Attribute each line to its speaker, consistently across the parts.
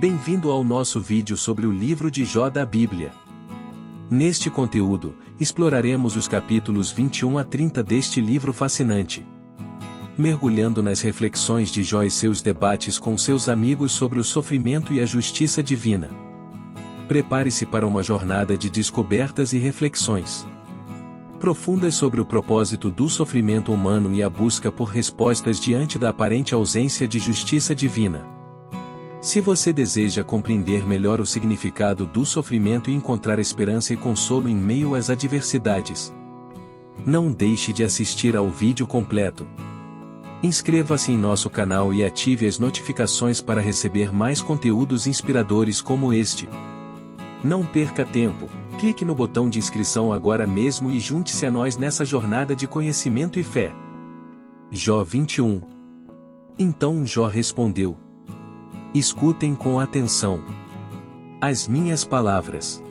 Speaker 1: Bem-vindo ao nosso vídeo sobre o livro de Jó da Bíblia. Neste conteúdo, exploraremos os capítulos 21 a 30 deste livro fascinante. Mergulhando nas reflexões de Jó e seus debates com seus amigos sobre o sofrimento e a justiça divina. Prepare-se para uma jornada de descobertas e reflexões profundas sobre o propósito do sofrimento humano e a busca por respostas diante da aparente ausência de justiça divina. Se você deseja compreender melhor o significado do sofrimento e encontrar esperança e consolo em meio às adversidades, não deixe de assistir ao vídeo completo. Inscreva-se em nosso canal e ative as notificações para receber mais conteúdos inspiradores como este. Não perca tempo, clique no botão de inscrição agora mesmo e junte-se a nós nessa jornada de conhecimento e fé. Jó 21. Então Jó respondeu: escutem com atenção as minhas palavras.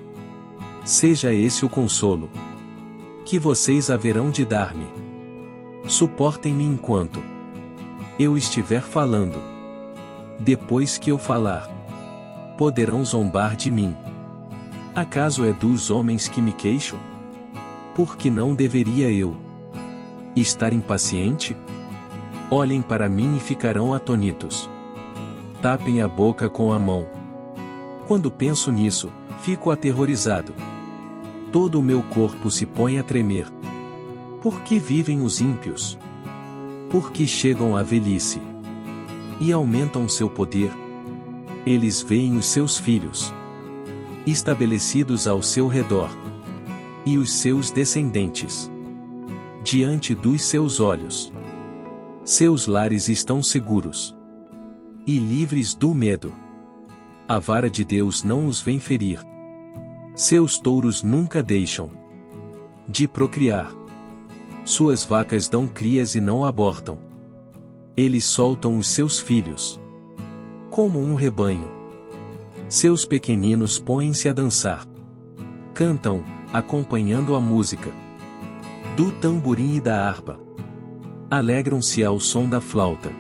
Speaker 1: Seja esse o consolo que vocês haverão de dar-me. Suportem-me enquanto eu estiver falando. Depois que eu falar, poderão zombar de mim. Acaso é dos homens que me queixo? Por que não deveria eu estar impaciente? Olhem para mim e ficarão atônitos. Tapem a boca com a mão. Quando penso nisso, fico aterrorizado. Todo o meu corpo se põe a tremer. Por que vivem os ímpios? Por que chegam à velhice e aumentam seu poder? Eles veem os seus filhos estabelecidos ao seu redor e os seus descendentes diante dos seus olhos. Seus lares estão seguros e livres do medo. A vara de Deus não os vem ferir. Seus touros nunca deixam de procriar. Suas vacas dão crias e não abortam. Eles soltam os seus filhos como um rebanho. Seus pequeninos põem-se a dançar. Cantam, acompanhando a música do tamborim e da harpa. Alegram-se ao som da flauta.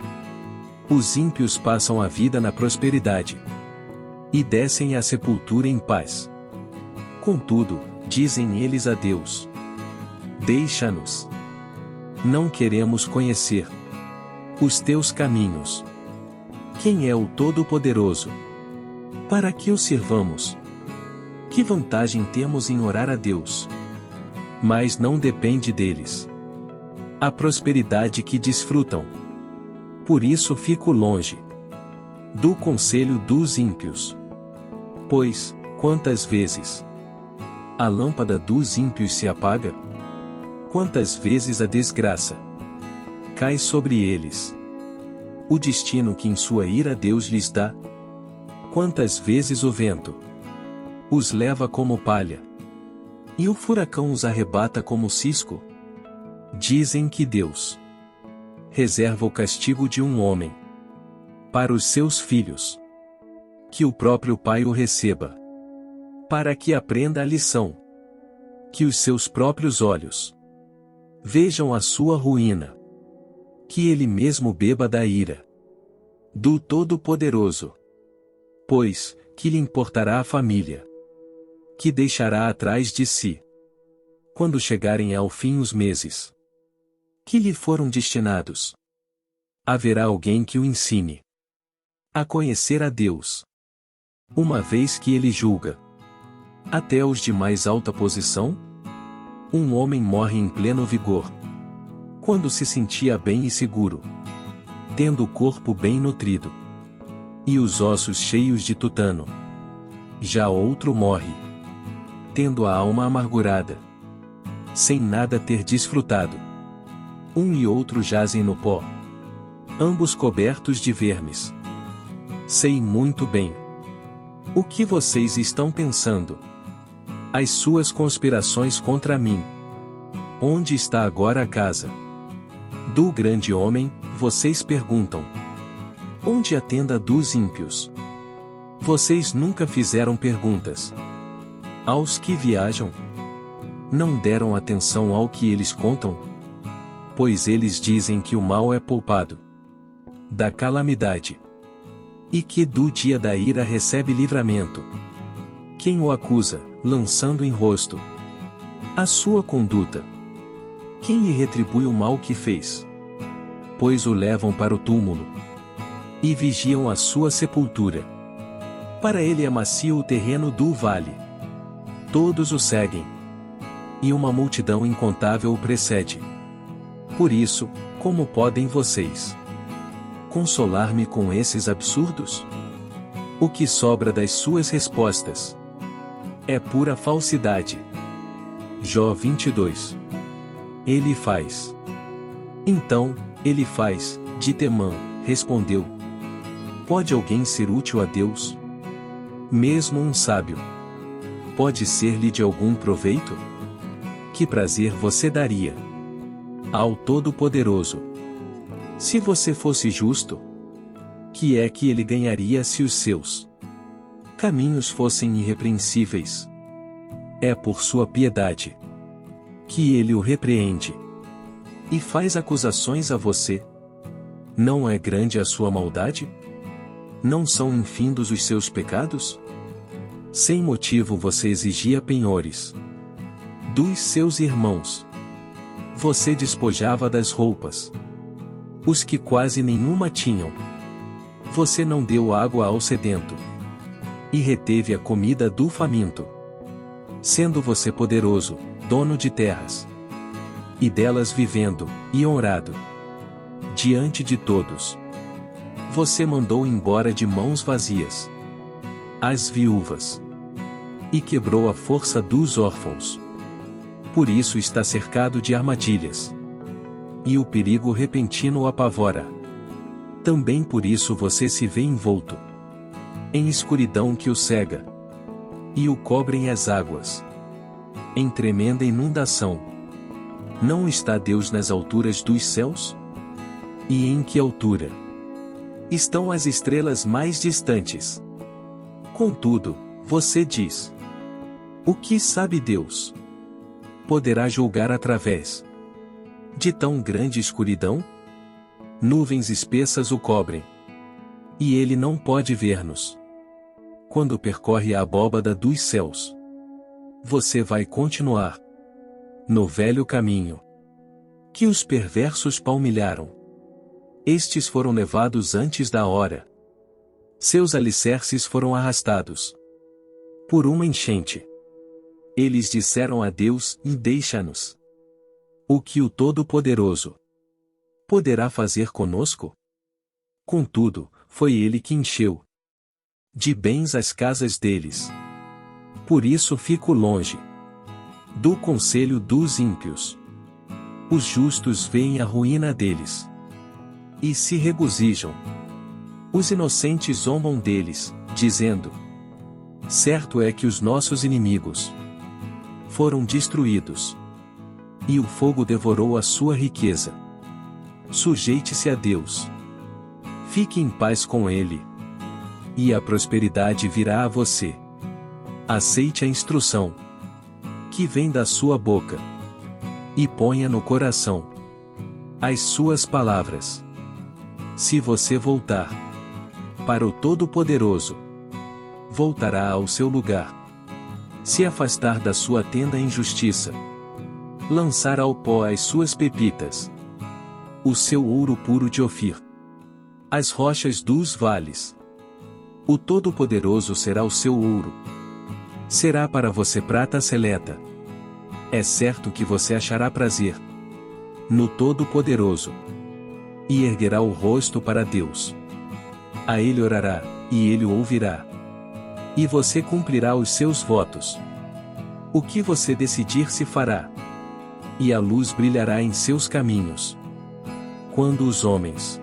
Speaker 1: Os ímpios passam a vida na prosperidade e descem à sepultura em paz. Contudo, dizem eles a Deus: deixa-nos. Não queremos conhecer os teus caminhos. Quem é o Todo-Poderoso? Para que o sirvamos? Que vantagem temos em orar a Deus? Mas não depende deles a prosperidade que desfrutam. Por isso fico longe do conselho dos ímpios. Pois, quantas vezes a lâmpada dos ímpios se apaga? Quantas vezes a desgraça cai sobre eles? O destino que em sua ira Deus lhes dá? Quantas vezes o vento os leva como palha e o furacão os arrebata como cisco? Dizem que Deus reserva o castigo de um homem para os seus filhos, que o próprio pai o receba, para que aprenda a lição, que os seus próprios olhos vejam a sua ruína, que ele mesmo beba da ira do Todo-Poderoso. Pois, que lhe importará a família que deixará atrás de si, quando chegarem ao fim os meses que lhe foram destinados? Haverá alguém que o ensine a conhecer a Deus, uma vez que ele julga até os de mais alta posição? Um homem morre em pleno vigor, quando se sentia bem e seguro, tendo o corpo bem nutrido e os ossos cheios de tutano. Já outro morre, tendo a alma amargurada, sem nada ter desfrutado. Um e outro jazem no pó, ambos cobertos de vermes. Sei muito bem o que vocês estão pensando. As suas conspirações contra mim. Onde está agora a casa do grande homem, vocês perguntam? Onde a tenda dos ímpios? Vocês nunca fizeram perguntas aos que viajam? Não deram atenção ao que eles contam? Pois eles dizem que o mal é poupado da calamidade, e que do dia da ira recebe livramento. Quem o acusa, lançando em rosto a sua conduta? Quem lhe retribui o mal que fez? Pois o levam para o túmulo e vigiam a sua sepultura. Para ele é macio o terreno do vale. Todos o seguem, e uma multidão incontável o precede. Por isso, como podem vocês consolar-me com esses absurdos? O que sobra das suas respostas é pura falsidade. Jó 22. Ele faz. Então, ele faz, de Temã, respondeu: pode alguém ser útil a Deus? Mesmo um sábio pode ser-lhe de algum proveito? Que prazer você daria ao Todo-Poderoso se você fosse justo? Que é que ele ganharia se os seus caminhos fossem irrepreensíveis? É por sua piedade que ele o repreende e faz acusações a você. Não é grande a sua maldade? Não são infindos os seus pecados? Sem motivo você exigia penhores dos seus irmãos. Você despojava das roupas os que quase nenhuma tinham. Você não deu água ao sedento e reteve a comida do faminto. Sendo você poderoso, dono de terras, e delas vivendo, e honrado diante de todos, você mandou embora de mãos vazias as viúvas e quebrou a força dos órfãos. Por isso está cercado de armadilhas, e o perigo repentino o apavora. Também por isso você se vê envolto em escuridão que o cega, e o cobrem as águas, em tremenda inundação. Não está Deus nas alturas dos céus? E em que altura estão as estrelas mais distantes? Contudo, você diz: o que sabe Deus? Poderá julgar através de tão grande escuridão? Nuvens espessas o cobrem, e ele não pode ver-nos. Quando percorre a abóbada dos céus, você vai continuar no velho caminho que os perversos palmilharam. Estes foram levados antes da hora. Seus alicerces foram arrastados por uma enchente. Eles disseram a Deus: e deixa-nos. O que o Todo-Poderoso poderá fazer conosco? Contudo, foi ele que encheu de bens as casas deles. Por isso fico longe do conselho dos ímpios. Os justos veem a ruína deles e se regozijam. Os inocentes zombam deles, dizendo: certo é que os nossos inimigos foram destruídos, e o fogo devorou a sua riqueza. Sujeite-se a Deus. Fique em paz com Ele, e a prosperidade virá a você. Aceite a instrução que vem da sua boca, e ponha no coração as suas palavras. Se você voltar para o Todo-Poderoso, voltará ao seu lugar. Se afastar da sua tenda a injustiça, lançar ao pó as suas pepitas, o seu ouro puro de Ofir, as rochas dos vales. O Todo-Poderoso será o seu ouro. Será para você prata seleta. É certo que você achará prazer no Todo-Poderoso, e erguerá o rosto para Deus. A Ele orará, e Ele o ouvirá. E você cumprirá os seus votos. O que você decidir se fará, e a luz brilhará em seus caminhos. Quando os homens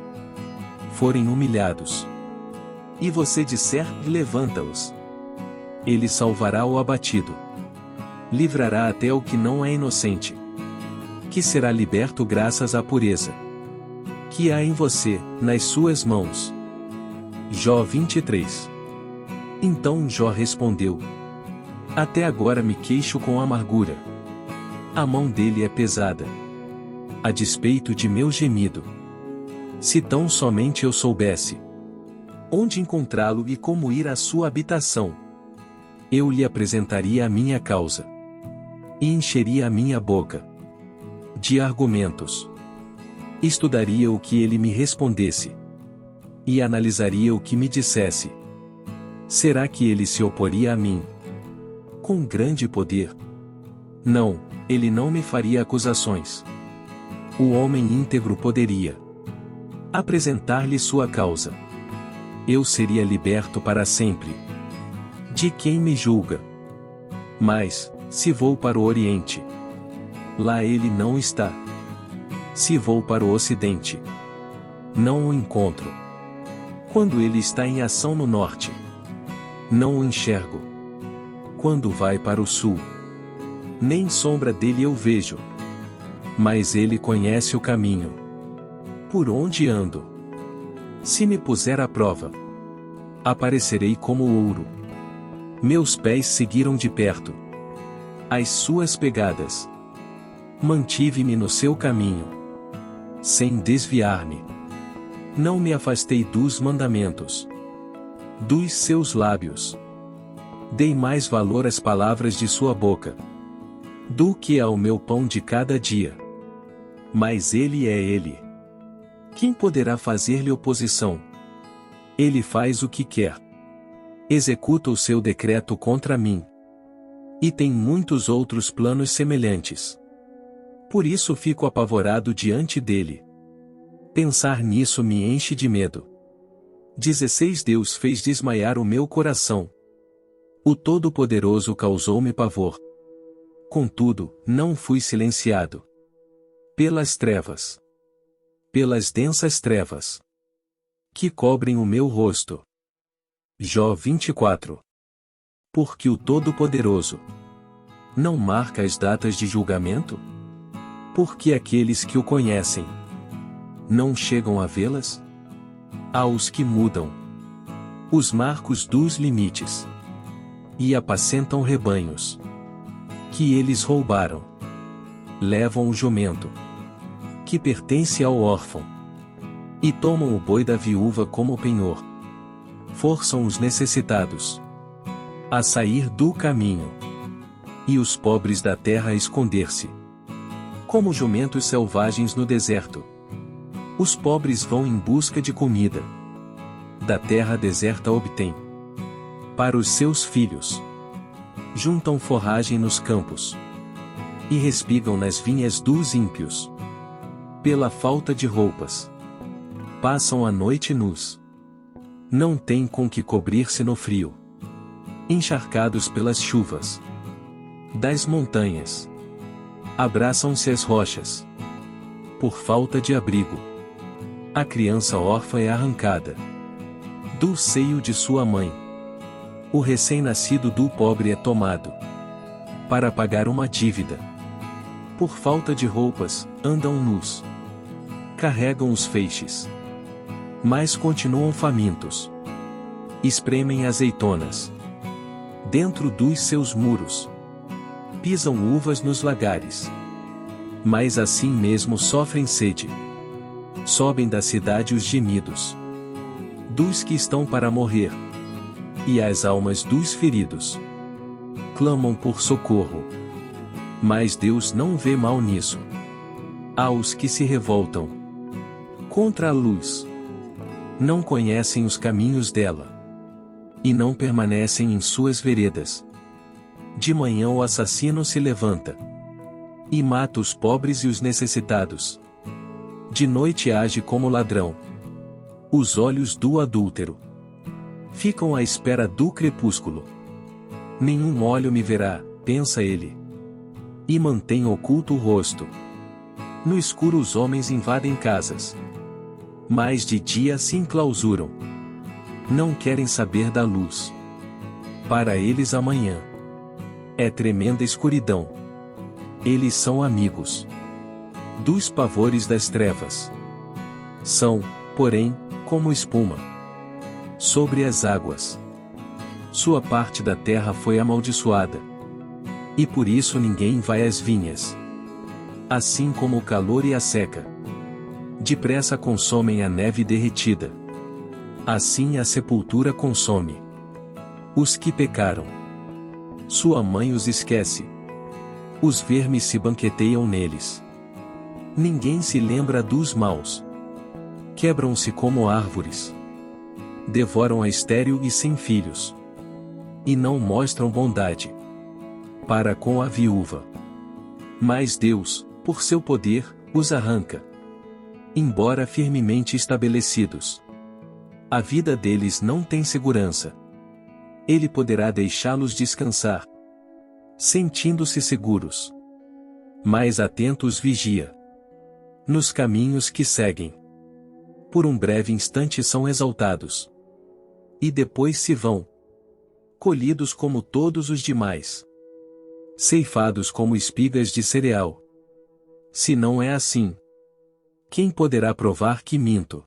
Speaker 1: forem humilhados, e você disser: levanta-os, Ele salvará o abatido. Livrará até o que não é inocente, que será liberto graças à pureza que há em você, nas suas mãos. Jó 23. Então Jó respondeu: até agora me queixo com amargura. A mão dele é pesada, a despeito de meu gemido. Se tão somente eu soubesse Onde encontrá-lo e como ir à sua habitação? Eu lhe apresentaria a minha causa. E encheria a minha boca de argumentos. Estudaria o que ele me respondesse. E analisaria o que me dissesse. Será que ele se oporia a mim? Com grande poder? Não, ele não me faria acusações. O homem íntegro poderia apresentar-lhe sua causa. Eu seria liberto para sempre de quem me julga. Mas, se vou para o Oriente, lá ele não está. Se vou para o Ocidente, não o encontro. Quando ele está em ação no Norte, não o enxergo. Quando vai para o Sul, nem sombra dele eu vejo. Mas ele conhece o caminho por onde ando. Se me puser à prova, aparecerei como ouro. Meus pés seguiram de perto as suas pegadas. Mantive-me no seu caminho, sem desviar-me. Não me afastei dos mandamentos dos seus lábios. Dei mais valor às palavras de sua boca do que ao meu pão de cada dia. Mas ele é ele. Quem poderá fazer-lhe oposição? Ele faz o que quer. Executa o seu decreto contra mim. E tem muitos outros planos semelhantes. Por isso fico apavorado diante dele. Pensar nisso me enche de medo. 16 Deus fez desmaiar o meu coração. O Todo-Poderoso causou-me pavor. Contudo, não fui silenciado pelas trevas, pelas densas trevas que cobrem o meu rosto. Jó 24. Porque o Todo-Poderoso não marca as datas de julgamento? Porque aqueles que o conhecem não chegam a vê-las? Há os que mudam os marcos dos limites e apacentam rebanhos que eles roubaram. Levam o jumento que pertence ao órfão e tomam o boi da viúva como penhor. Forçam os necessitados a sair do caminho e os pobres da terra a esconder-se. Como jumentos selvagens no deserto, os pobres vão em busca de comida. Da terra deserta obtém para os seus filhos. Juntam forragem nos campos e respigam nas vinhas dos ímpios. Pela falta de roupas, passam a noite nus. Não têm com que cobrir-se no frio. Encharcados pelas chuvas das montanhas, abraçam-se às rochas. Por falta de abrigo, a criança órfã é arrancada do seio de sua mãe. O recém-nascido do pobre é tomado para pagar uma dívida. Por falta de roupas, andam nus. Carregam os feixes, mas continuam famintos. Espremem azeitonas dentro dos seus muros. Pisam uvas nos lagares, mas assim mesmo sofrem sede. Sobem da cidade os gemidos dos que estão para morrer, e as almas dos feridos clamam por socorro. Mas Deus não vê mal nisso. Há os que se revoltam contra a luz, não conhecem os caminhos dela, e não permanecem em suas veredas. De manhã o assassino se levanta e mata os pobres e os necessitados. De noite age como ladrão. Os olhos do adúltero ficam à espera do crepúsculo. Nenhum olho me verá, pensa ele, e mantém oculto o rosto. No escuro os homens invadem casas, mas de dia se enclausuram. Não querem saber da luz. Para eles amanhã é tremenda escuridão. Eles são amigos dos pavores das trevas. São, porém, como espuma sobre as águas. Sua parte da terra foi amaldiçoada, e por isso ninguém vai às vinhas. Assim como o calor e a seca depressa consomem a neve derretida. Assim a sepultura consome os que pecaram. Sua mãe os esquece. Os vermes se banqueteiam neles. Ninguém se lembra dos maus. Quebram-se como árvores. Devoram a estéril e sem filhos. E não mostram bondade para com a viúva. Mas Deus, por seu poder, os arranca. Embora firmemente estabelecidos, a vida deles não tem segurança. Ele poderá deixá-los descansar, sentindo-se seguros. Mais atentos vigia nos caminhos que seguem. Por um breve instante são exaltados, e depois se vão, colhidos como todos os demais, ceifados como espigas de cereal. Se não é assim, quem poderá provar que minto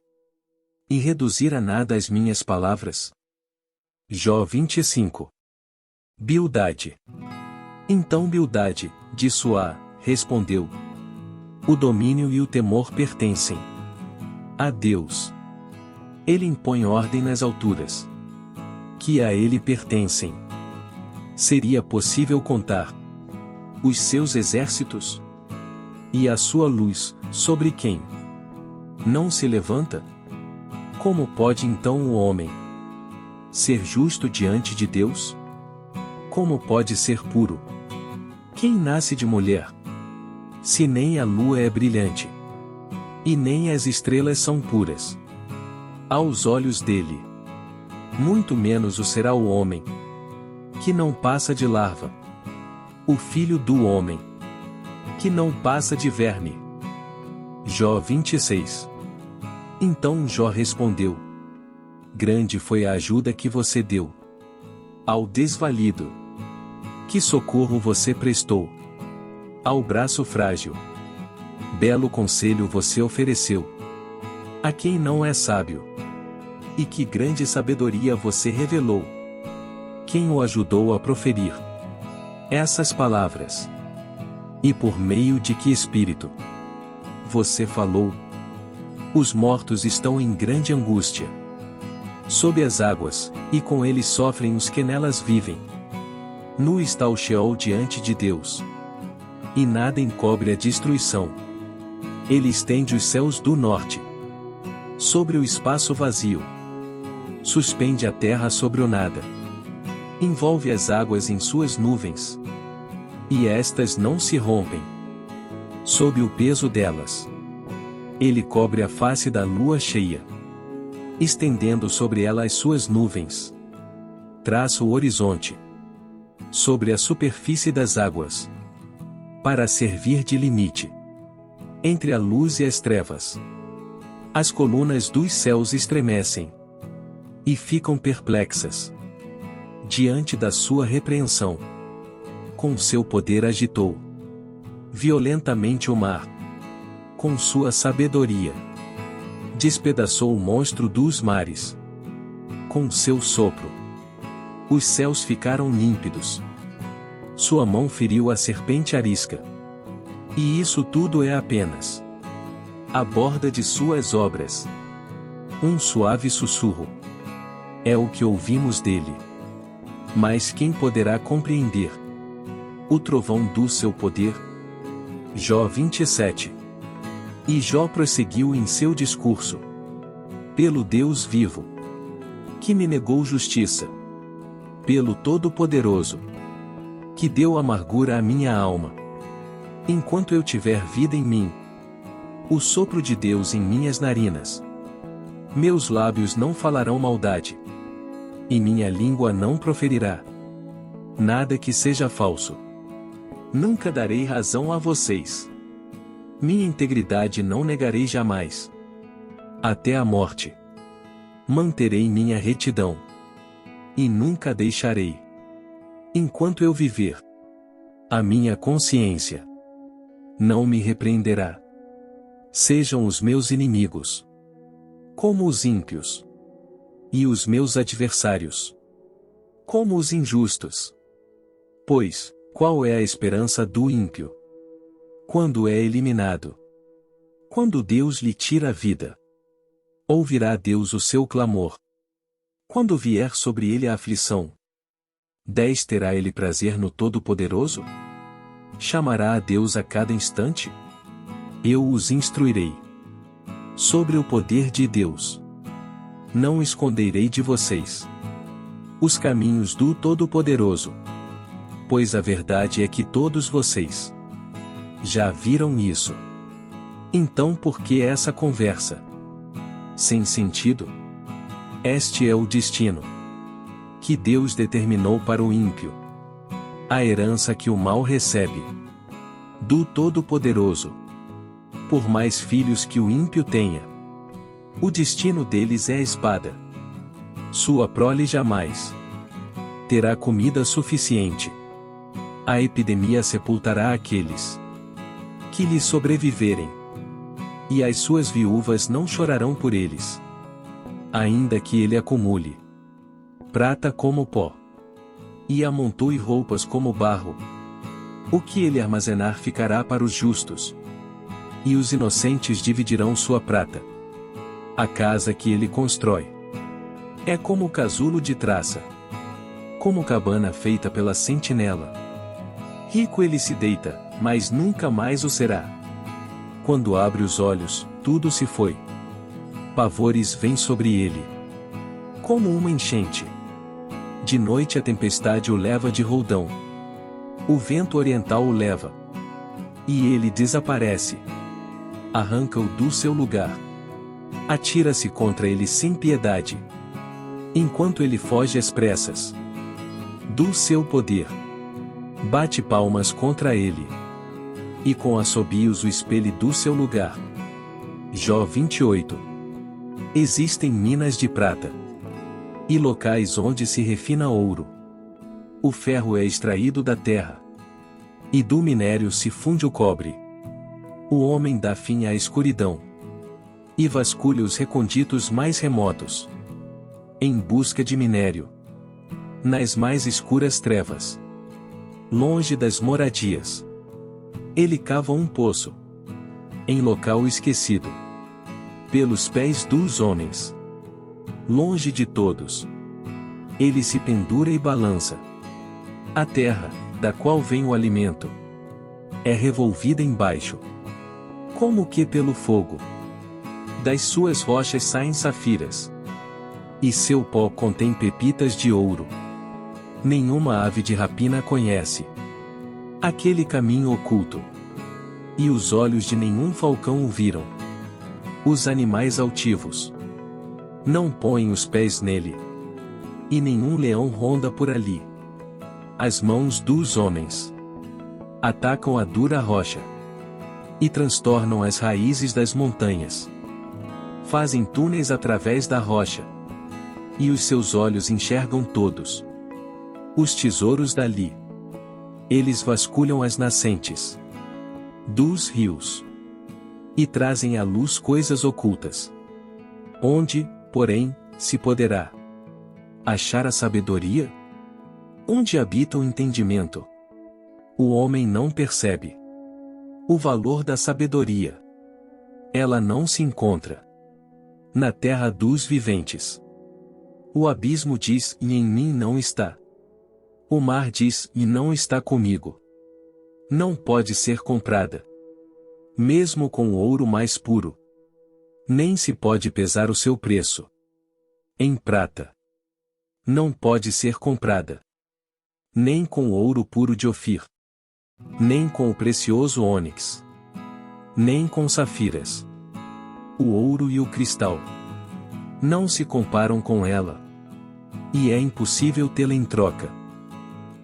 Speaker 1: e reduzir a nada as minhas palavras? Jó 25. Bildade. Então Bildade, de Suá, respondeu: o domínio e o temor pertencem a Deus. Ele impõe ordem nas alturas, que a ele pertencem. Seria possível contar os seus exércitos? E a sua luz, sobre quem não se levanta? Como pode então o homem ser justo diante de Deus? Como pode ser puro quem nasce de mulher? Se nem a lua é brilhante, e nem as estrelas são puras aos olhos dele, muito menos o será o homem, que não passa de larva, o filho do homem, que não passa de verme. Jó 26. Então Jó respondeu: grande foi a ajuda que você deu ao desvalido. Que socorro você prestou ao braço frágil. Belo conselho você ofereceu a quem não é sábio. E que grande sabedoria você revelou. Quem o ajudou a proferir essas palavras? E por meio de que espírito você falou? Os mortos estão em grande angústia sob as águas, e com eles sofrem os que nelas vivem. Nu está o Sheol diante de Deus, e nada encobre a destruição. Ele estende os céus do norte sobre o espaço vazio. Suspende a terra sobre o nada. Envolve as águas em suas nuvens, e estas não se rompem sob o peso delas. Ele cobre a face da lua cheia, estendendo sobre ela as suas nuvens. Traça o horizonte sobre a superfície das águas, para servir de limite entre a luz e as trevas. As colunas dos céus estremecem e ficam perplexas diante da sua repreensão. Com seu poder agitou violentamente o mar. Com sua sabedoria despedaçou o monstro dos mares. Com seu sopro os céus ficaram límpidos. Sua mão feriu a serpente arisca. E isso tudo é apenas a borda de suas obras. Um suave sussurro é o que ouvimos dele. Mas quem poderá compreender o trovão do seu poder? Jó 27. E Jó prosseguiu em seu discurso: pelo Deus vivo, que me negou justiça, pelo Todo-Poderoso, que deu amargura à minha alma, enquanto eu tiver vida em mim, o sopro de Deus em minhas narinas, meus lábios não falarão maldade, e minha língua não proferirá nada que seja falso. Nunca darei razão a vocês. Minha integridade não negarei jamais. Até a morte manterei minha retidão, e nunca deixarei. Enquanto eu viver, a minha consciência não me repreenderá. Sejam os meus inimigos como os ímpios, e os meus adversários como os injustos. Pois, qual é a esperança do ímpio quando é eliminado? Quando Deus lhe tira a vida, ouvirá Deus o seu clamor? Quando vier sobre ele a aflição, 10 terá ele prazer no Todo-Poderoso? Chamará a Deus a cada instante? Eu os instruirei sobre o poder de Deus. Não esconderei de vocês os caminhos do Todo-Poderoso, pois a verdade é que todos vocês já viram isso. Então por que essa conversa sem sentido? Este é o destino que Deus determinou para o ímpio, a herança que o mal recebe do Todo-Poderoso. Por mais filhos que o ímpio tenha, o destino deles é a espada. Sua prole jamais terá comida suficiente. A epidemia sepultará aqueles que lhe sobreviverem, e as suas viúvas não chorarão por eles. Ainda que ele acumule prata como pó, e amontoe roupas como barro, o que ele armazenar ficará para os justos, e os inocentes dividirão sua prata. A casa que ele constrói é como casulo de traça, como cabana feita pela sentinela. Rico ele se deita, mas nunca mais o será. Quando abre os olhos, tudo se foi. Pavores vêm sobre ele, como uma enchente. De noite a tempestade o leva de roldão. O vento oriental o leva, e ele desaparece. Arranca-o do seu lugar. Atira-se contra ele sem piedade, enquanto ele foge às pressas do seu poder. Bate palmas contra ele, e com assobios o expele do seu lugar. Jó 28. Existem minas de prata e locais onde se refina ouro. O ferro é extraído da terra, e do minério se funde o cobre. O homem dá fim à escuridão e vasculha os recônditos mais remotos, em busca de minério, nas mais escuras trevas, longe das moradias. Ele cava um poço em local esquecido pelos pés dos homens, longe de todos. Ele se pendura e balança. A terra, da qual vem o alimento, é revolvida embaixo, como que pelo fogo. Das suas rochas saem safiras, e seu pó contém pepitas de ouro. Nenhuma ave de rapina conhece aquele caminho oculto, e os olhos de nenhum falcão o viram. Os animais altivos não põem os pés nele, e nenhum leão ronda por ali. As mãos dos homens atacam a dura rocha, e transtornam as raízes das montanhas. Fazem túneis através da rocha, e os seus olhos enxergam todos os tesouros dali. Eles vasculham as nascentes dos rios, e trazem à luz coisas ocultas. Onde, porém, se poderá achar a sabedoria? Onde habita o entendimento? O homem não percebe o valor da sabedoria. Ela não se encontra na terra dos viventes. O abismo diz, e em mim não está. O mar diz, e não está comigo. Não pode ser comprada, mesmo com o ouro mais puro. Nem se pode pesar o seu preço em prata. Não pode ser comprada, nem com o ouro puro de Ofir, nem com o precioso ônix, nem com safiras. O ouro e o cristal não se comparam com ela, e é impossível tê-la em troca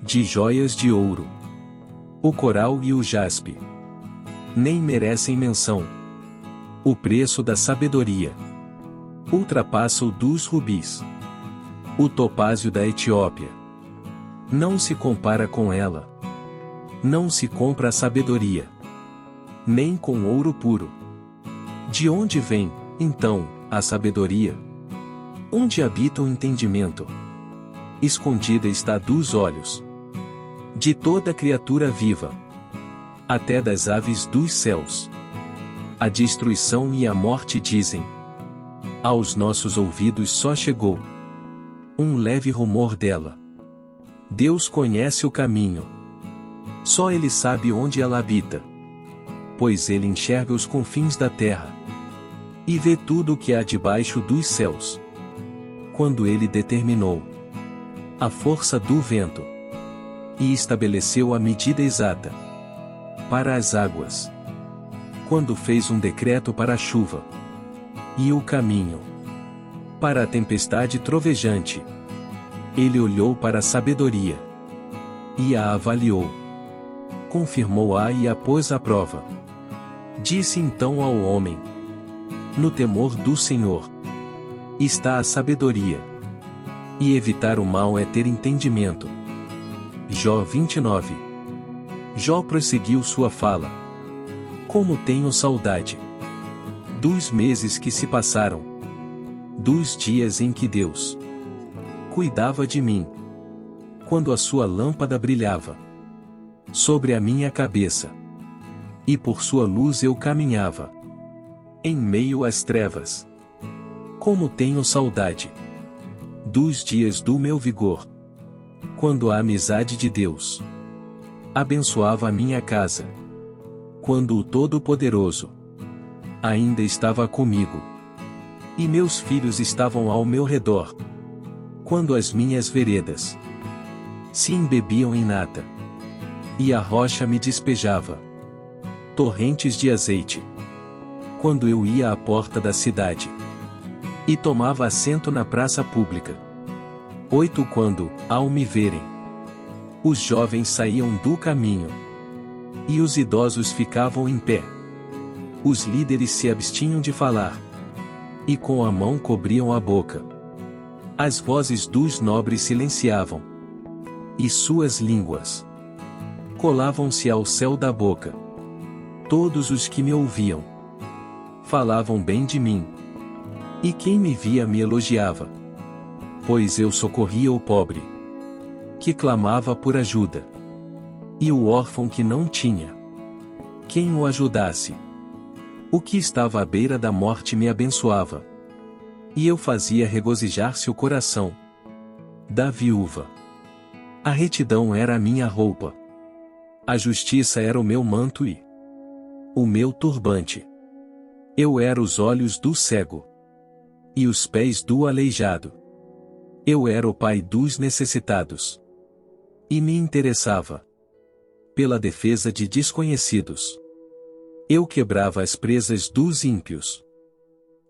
Speaker 1: de joias de ouro. O coral e o jaspe nem merecem menção. O preço da sabedoria ultrapassa o dos rubis. O topázio da Etiópia não se compara com ela. Não se compra a sabedoria, nem com ouro puro. De onde vem, então, a sabedoria? Onde habita o entendimento? Escondida está dos olhos de toda criatura viva, até das aves dos céus. A destruição e a morte dizem: aos nossos ouvidos só chegou um leve rumor dela. Deus conhece o caminho. Só Ele sabe onde ela habita. Pois Ele enxerga os confins da terra. E vê tudo o que há debaixo dos céus. Quando Ele determinou a força do vento, e estabeleceu a medida exata para as águas. Quando fez um decreto para a chuva, e o caminho para a tempestade trovejante. Ele olhou para a sabedoria, e a avaliou. Confirmou-a e a pôs à prova. Disse então ao homem: no temor do Senhor está a sabedoria. E evitar o mal é ter entendimento. Jó 29. Jó prosseguiu sua fala. Como tenho saudade dos meses que se passaram, dos dias em que Deus cuidava de mim, quando a sua lâmpada brilhava sobre a minha cabeça, e por sua luz eu caminhava em meio às trevas. Como tenho saudade dos dias do meu vigor, quando a amizade de Deus abençoava a minha casa, quando o Todo-Poderoso ainda estava comigo, e meus filhos estavam ao meu redor, quando as minhas veredas se embebiam em nata, e a rocha me despejava torrentes de azeite, quando eu ia à porta da cidade e tomava assento na praça pública. 8 Quando, ao me verem, os jovens saíam do caminho, e os idosos ficavam em pé. Os líderes se abstinham de falar, e com a mão cobriam a boca. As vozes dos nobres silenciavam, e suas línguas colavam-se ao céu da boca. Todos os que me ouviam falavam bem de mim, e quem me via me elogiava, pois eu socorria o pobre que clamava por ajuda, e o órfão que não tinha quem o ajudasse. O que estava à beira da morte me abençoava, e eu fazia regozijar-se o coração da viúva. A retidão era a minha roupa, a justiça era o meu manto e o meu turbante. Eu era os olhos do cego e os pés do aleijado. Eu era o pai dos necessitados, e me interessava pela defesa de desconhecidos. Eu quebrava as presas dos ímpios,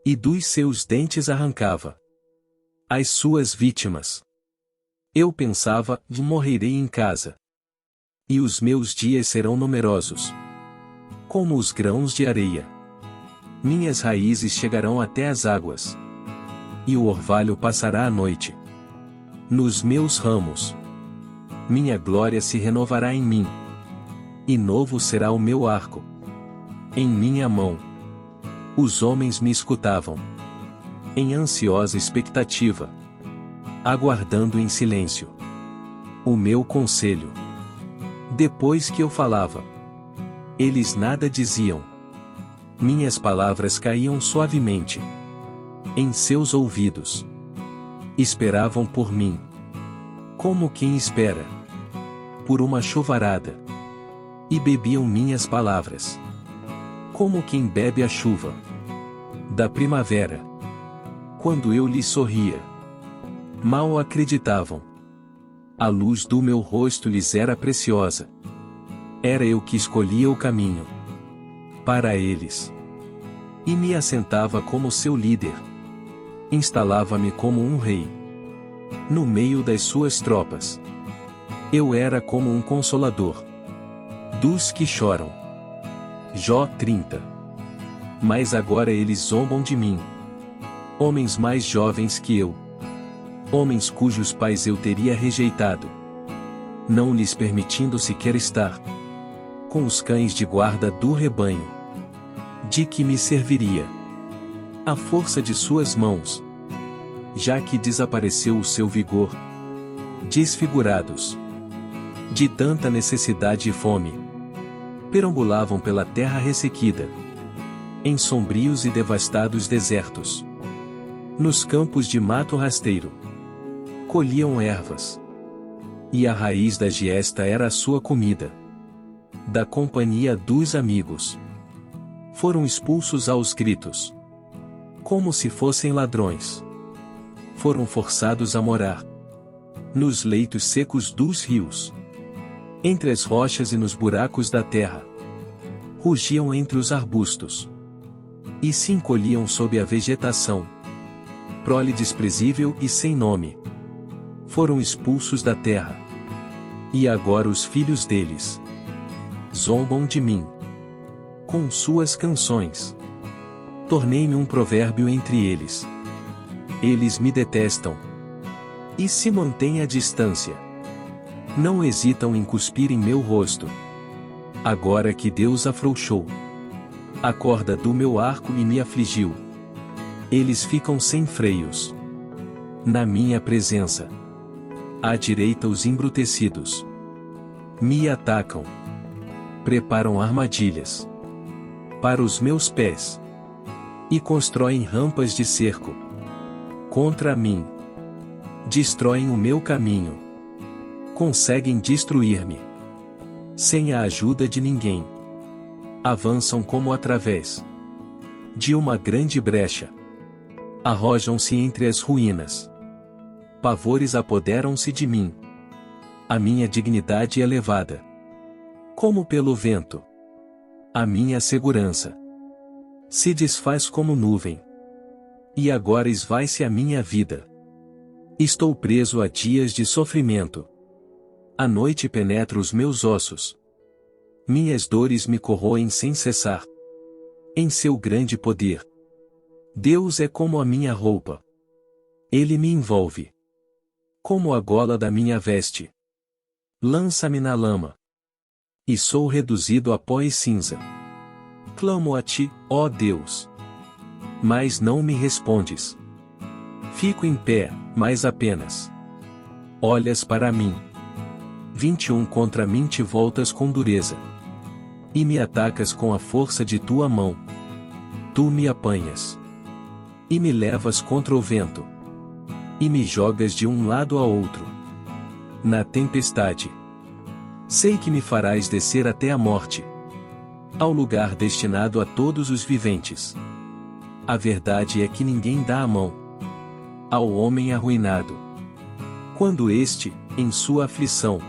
Speaker 1: e dos seus dentes arrancava as suas vítimas. Eu pensava: morrerei em casa, e os meus dias serão numerosos como os grãos de areia. Minhas raízes chegarão até as águas, e o orvalho passará a noite nos meus ramos. Minha glória se renovará em mim, e novo será o meu arco em minha mão. Os homens me escutavam em ansiosa expectativa, aguardando em silêncio o meu conselho. Depois que eu falava, eles nada diziam. Minhas palavras caíam suavemente em seus ouvidos. Esperavam por mim, como quem espera por uma chuvarada, e bebiam minhas palavras, como quem bebe a chuva da primavera. Quando eu lhes sorria, mal acreditavam. A luz do meu rosto lhes era preciosa. Era eu que escolhia o caminho para eles, e me assentava como seu líder. Instalava-me como um rei no meio das suas tropas. Eu era como um consolador dos que choram. Jó 30. Mas agora eles zombam de mim, homens mais jovens que eu, homens cujos pais eu teria rejeitado, não lhes permitindo sequer estar com os cães de guarda do rebanho. De que me serviria a força de suas mãos, já que desapareceu o seu vigor? Desfigurados de tanta necessidade e fome, perambulavam pela terra ressequida, em sombrios e devastados desertos, nos campos de mato rasteiro. Colhiam ervas. E a raiz da giesta era a sua comida. Da companhia dos amigos. Foram expulsos aos gritos. Como se fossem ladrões. Foram forçados a morar nos leitos secos dos rios. Entre as rochas e nos buracos da terra. Rugiam entre os arbustos. E se encolhiam sob a vegetação. Prole desprezível e sem nome. Foram expulsos da terra. E agora os filhos deles zombam de mim com suas canções. Tornei-me um provérbio entre eles. Eles me detestam e se mantêm à distância. Não hesitam em cuspir em meu rosto. Agora que Deus afrouxou a corda do meu arco e me afligiu, eles ficam sem freios na minha presença. À direita os embrutecidos me atacam. Preparam armadilhas para os meus pés e constroem rampas de cerco contra mim. Destroem o meu caminho. Conseguem destruir-me sem a ajuda de ninguém. Avançam como através de uma grande brecha. Arrojam-se entre as ruínas. Pavores apoderam-se de mim. A minha dignidade é levada como pelo vento. A minha segurança se desfaz como nuvem. E agora esvai-se a minha vida. Estou preso a dias de sofrimento. A noite penetra os meus ossos. Minhas dores me corroem sem cessar. Em seu grande poder. Deus é como a minha roupa. Ele me envolve como a gola da minha veste. Lança-me na lama. E sou reduzido a pó e cinza. Clamo a ti, ó Deus. Mas não me respondes. Fico em pé, mas apenas olhas para mim. 21 Contra mim te voltas com dureza. E me atacas com a força de tua mão. Tu me apanhas. E me levas contra o vento. E me jogas de um lado a outro. Na tempestade. Sei que me farás descer até a morte. Ao lugar destinado a todos os viventes. A verdade é que ninguém dá a mão ao homem arruinado. Quando este, em sua aflição,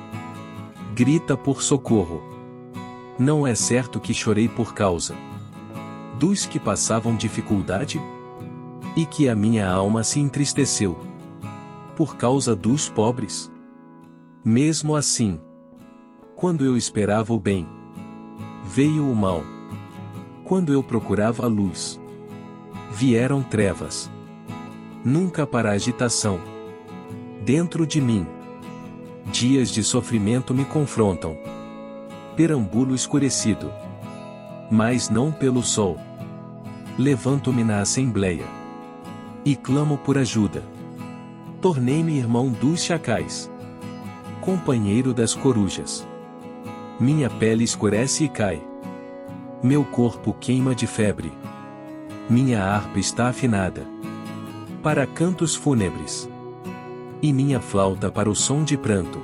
Speaker 1: grita por socorro. Não é certo que chorei por causa dos que passavam dificuldade? E que a minha alma se entristeceu por causa dos pobres? Mesmo assim, quando eu esperava o bem, veio o mal. Quando eu procurava a luz, vieram trevas. Nunca para agitação. Dentro de mim, dias de sofrimento me confrontam. Perambulo escurecido. Mas não pelo sol. Levanto-me na assembleia. E clamo por ajuda. Tornei-me irmão dos chacais. Companheiro das corujas. Minha pele escurece e cai. Meu corpo queima de febre. Minha harpa está afinada para cantos fúnebres. E minha flauta para o som de pranto.